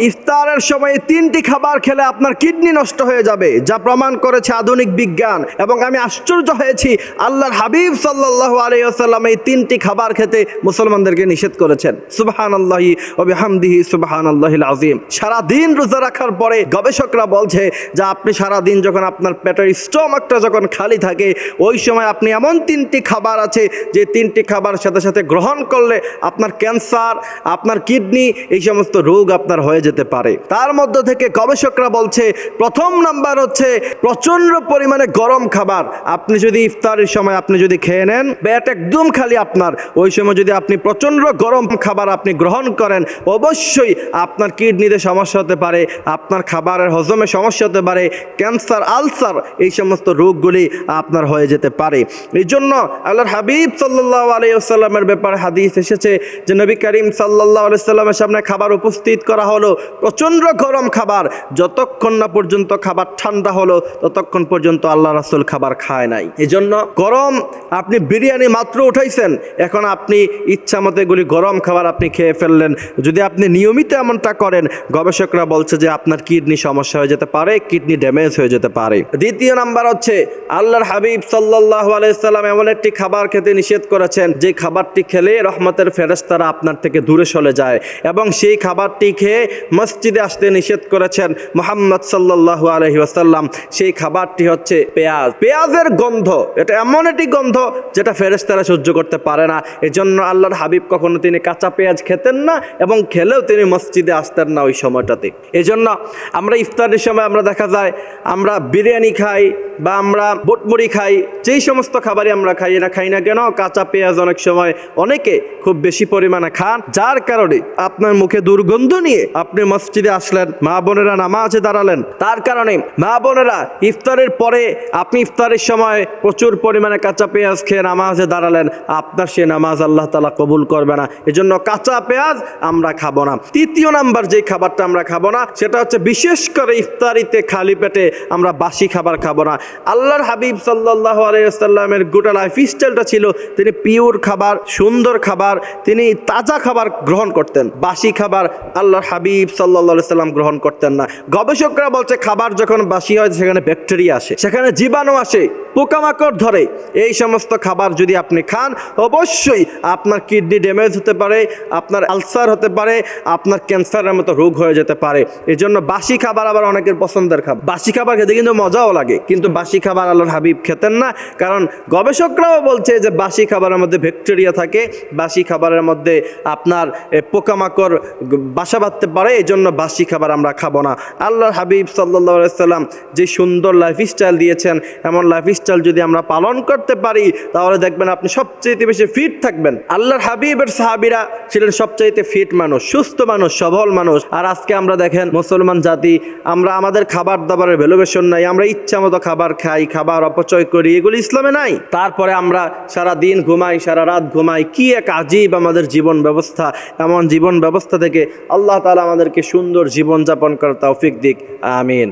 ইফতারের সময় 3টি খাবার খেলে আপনার কিডনি নষ্ট হয়ে যাবে, যা প্রমাণ করেছে আধুনিক বিজ্ঞান। এবং আমি আশ্চর্য হয়েছি, আল্লাহর হাবিব সাল্লাল্লাহু আলাইহি ওয়াসাল্লাম এই 3টি খাবার খেতে মুসলমানদেরকে নিষেধ করেছেন। সুবহানাল্লাহি ওয়া বিহামদিহি সুবহানাল্লাহিল আযীম। সারা দিন রোজা রাখার পরে গবেষকরা বলছে যে আপনি সারা দিন যখন আপনার পেটের স্টমাকটা যখন খালি থাকে, ওই সময় আপনি এমন 3টি খাবার আছে যে 3টি খাবার সাথে সাথে গ্রহণ করলে আপনার ক্যান্সার, আপনার কিডনি, এই সমস্ত রোগ আপনার হয়ে যেতে পারে। তার মধ্য থেকে গবেষকরা বলছে প্রথম নাম্বার হচ্ছে প্রচন্ড পরিমাণে গরম খাবার। আপনি যদি ইফতারের সময় আপনি যদি খেয়ে নেন, পেট একদম খালি আপনার, ওই সময় যদি আপনি প্রচন্ড গরম খাবার আপনি গ্রহণ করেন, অবশ্যই আপনার কিডনিতে সমস্যা হতে পারে, আপনার খাবারের হজমে সমস্যা হতে পারে, ক্যান্সার, আলসার, এই সমস্ত রোগগুলি আপনার হয়ে যেতে পারে। এই জন্য আল্লাহর হাবিব সাল্লাল্লাহু আলাইহি ওয়াসাল্লামের ব্যাপারে হাদিস এসেছে যে নবী করিম সাল্লাল্লাহু আলাইহি ওয়াসাল্লামের সামনে খাবার উপস্থিত করা হলো, প্রচন্ড গরম খাবার, যতক্ষণ না পর্যন্ত খাবার ঠান্ডা হলো ততক্ষণ পর্যন্ত আল্লাহ রাসূল খাবার খায় নাই। এই জন্য গরম, আপনি বিরিয়ানি মাত্র উঠাইছেন, এখন আপনি ইচ্ছা মতো এগুলি গরম খাবার আপনি খেয়ে ফেললেন, যদি আপনি নিয়মিত এমনটা করেন, গবেষকরা বলছে যে আপনার কিডনি সমস্যা হয়ে যেতে পারে, কিডনি ড্যামেজ হয়ে যেতে পারে। দ্বিতীয় নাম্বার হচ্ছে আল্লাহর হাবিব সাল্লাল্লাহু আলাইহি ওয়াসাল্লাম এমন একটি খাবার খেতে নিষেধ করেছেন যে খাবারটি খেলে রহমতের ফেরেশতারা আপনার থেকে দূরে সরে যায়, এবং সেই খাবারটি খেয়ে মসজিদে আসতে নিষেধ করেছেন মুহাম্মদ সাল্লাল্লাহু আলাইহি ওয়াসাল্লাম। সেই খাবারটি হচ্ছে পেঁয়াজ। পেঁয়াজের গন্ধ, এটা এমন একটি গন্ধ যেটা ফেরেশতারা সহ্য করতে পারে না। এজন্য আল্লাহর হাবিব কখনো তিনি কাঁচা পেঁয়াজ খেতেন না, এবং খেলেও তিনি মসজিদে আসতেন না ওই সময়টাতে। এজন্য আমরা ইফতারের সময় আমরা দেখা যায় আমরা বিরিয়ানি খাই বা আমরা বুটমুড়ি খাই, যেই সমস্ত খাবারই আমরা খাই না কেন, কাঁচা পেঁয়াজ অনেক সময় অনেকে খুব বেশি পরিমাণে খান, যার কারণে আপনার মুখে দুর্গন্ধ নিয়ে আপনি মসজিদে আসলেন, মা বোনেরা নামাজে দাঁড়ালেন, তার কারণে মা বোনেরা ইফতারের পরে আপনি ইফতারের সময় প্রচুর পরিমাণে কাঁচা পেঁয়াজ খেয়ে নামাজে দাঁড়ালেন, আপনার সে নামাজ আল্লাহ তাআলা কবুল করবে না। এজন্য কাঁচা পেঁয়াজ আমরা খাবো না। তৃতীয় নাম্বার যে খাবারটা আমরা খাবো না সেটা হচ্ছে বিশেষ করে ইফতারিতে খালি পেটে আমরা বাসি খাবার খাবো না। আল্লাহর হাবিব সাল্লাল্লাহু আলাইহি ওয়াসাল্লামের গোটা লাইফ স্টাইলটা ছিল তিনি পিওর খাবার, সুন্দর খাবার, তিনি তাজা খাবার গ্রহণ করতেন। বাসি খাবার আল্লাহর হাবিব সাল্লাল্লাহু আলাইহি ওয়াসাল্লাম গ্রহণ করতেন না। গবেষকরা বলছে খাবার যখন বাসি হয় সেখানে ব্যাকটেরিয়া আসে, সেখানে জীবাণু আসে, পোকামাকড় ধরে। এই সমস্ত খাবার যদি আপনি খান, অবশ্যই আপনার কিডনি ড্যামেজ হতে পারে, আপনার আলসার হতে পারে, আপনার ক্যান্সারের মতো রোগ হয়ে যেতে পারে। এই জন্য বাসি খাবার আবার অনেকের পছন্দের খাবার। বাসি খাবার খেতে কিন্তু মজাও লাগে, কিন্তু বাসি খাবার আল্লাহর হাবিব খেতেন না, কারণ গবেষকরাও বলছে যে বাসি খাবারের মধ্যে ব্যাকটেরিয়া থাকে, বাসি খাবারের মধ্যে আপনার পোকামাকড় বাসা বাঁধতে পারে। এই জন্য বাসি খাবার আমরা খাবো না। আল্লাহর হাবিব সাল্লাল্লাহু আলাইহি ওয়াসাল্লাম যে সুন্দর লাইফস্টাইল দিয়েছেন, এমন লাইফস্টাইল যদি আমরা পালন করতে পারি, তাহলে দেখবেন আপনি সবচেয়ে বেশি ফিট থাকবেন। আল্লাহর হাবিবের সাহাবীরা ছিলেন সবচাইতে ফিট মানুষ, সুস্থ মানুষ, সবল মানুষ। আর আজকে আমরা দেখেন মুসলমান জাতি, আমরা আমাদের খাবার দাবারের ভ্যালুয়েশন নাই, আমরা ইচ্ছা মতো খাবার খাই, খাবার অপচয় করি, এগুলো ইসলামে নাই। তারপরে আমরা সারা দিন ঘুমাই, সারা রাত ঘুমাই। কি এক আজীব আমাদের জীবন ব্যবস্থা। এমন জীবন ব্যবস্থা থেকে আল্লাহ তাআলা আমাদেরকে সুন্দর জীবনযাপন করার তৌফিক দিক। আমিন।